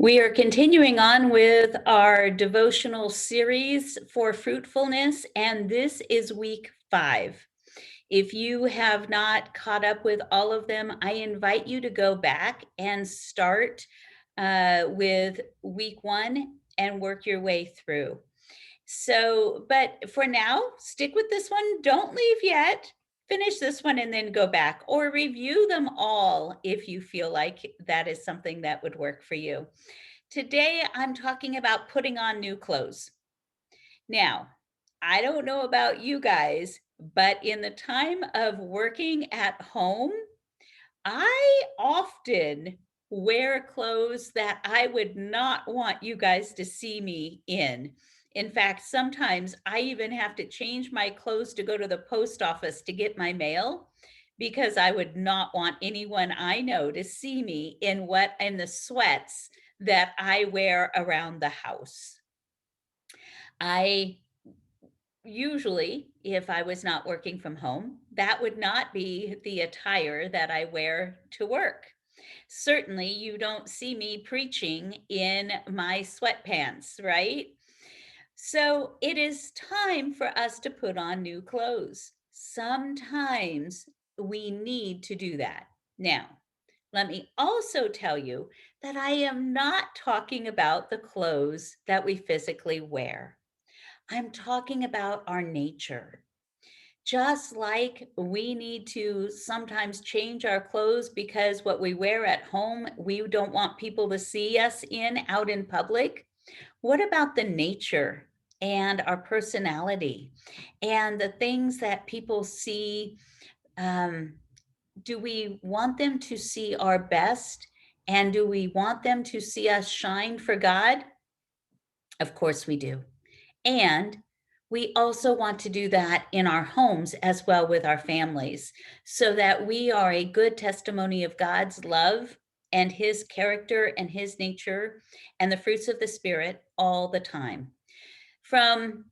We are continuing on with our devotional series for fruitfulness, and this is week 5. If you have not caught up with all of them, I invite you to go back and start with week 1 and work your way through. But for now, stick with this one. Don't leave yet. Finish this one and then go back or review them all if you feel like that is something that would work for you. Today, I'm talking about putting on new clothes. Now, I don't know about you guys, but in the time of working at home, I often wear clothes that I would not want you guys to see me in. In fact, sometimes I even have to change my clothes to go to the post office to get my mail because I would not want anyone I know to see me in the sweats that I wear around the house. I usually, if I was not working from home, that would not be the attire that I wear to work. Certainly, you don't see me preaching in my sweatpants, right? So it is time for us to put on new clothes. Sometimes we need to do that. Now, let me also tell you that I am not talking about the clothes that we physically wear. I'm talking about our nature. Just like we need to sometimes change our clothes because what we wear at home, we don't want people to see us in out in public. What about the nature and our personality and the things that people see? Um, do we want them to see our best? And do we want them to see us shine for God? Of course we do. And we also want to do that in our homes as well with our families so that we are a good testimony of God's love and his character and his nature and the fruits of the Spirit all the time. I'm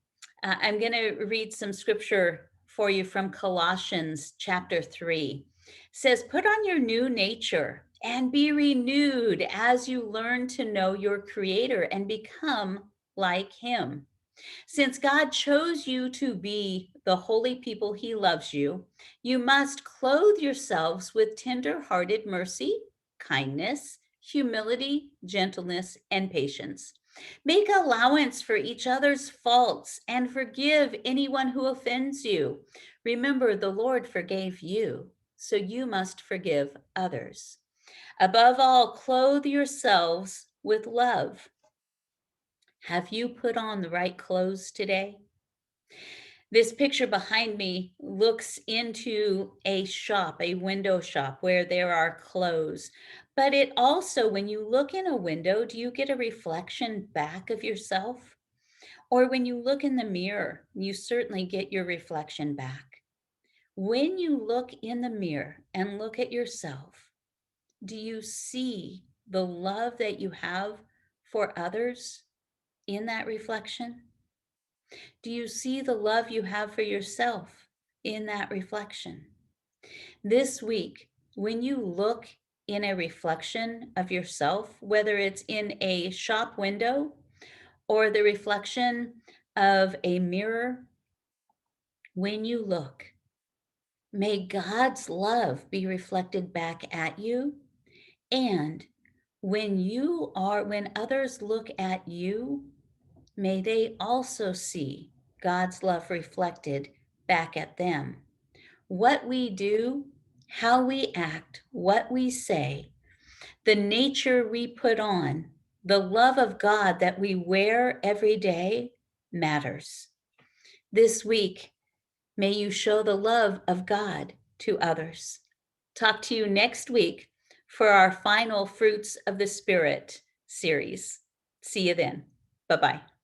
going to read some scripture for you from Colossians chapter 3. It says, "Put on your new nature and be renewed as you learn to know your Creator and become like him. Since God chose you to be the holy people he loves you, you must clothe yourselves with tender-hearted mercy, kindness, humility, gentleness, and patience. Make allowance for each other's faults and forgive anyone who offends you. Remember, the Lord forgave you, so you must forgive others. Above all, clothe yourselves with love." Have you put on the right clothes today? This picture behind me looks into a shop, a window shop where there are clothes. But it also, when you look in a window, do you get a reflection back of yourself? Or when you look in the mirror, you certainly get your reflection back. When you look in the mirror and look at yourself, do you see the love that you have for others in that reflection? Do you see the love you have for yourself in that reflection? This week, when you look in a reflection of yourself, whether it's in a shop window or the reflection of a mirror, when you look, may God's love be reflected back at you. And when others look at you, may they also see God's love reflected back at them. What we do, how we act, what we say, the nature we put on, the love of God that we wear every day matters. This week, may you show the love of God to others. Talk to you next week for our final Fruits of the Spirit series. See you then. Bye-bye.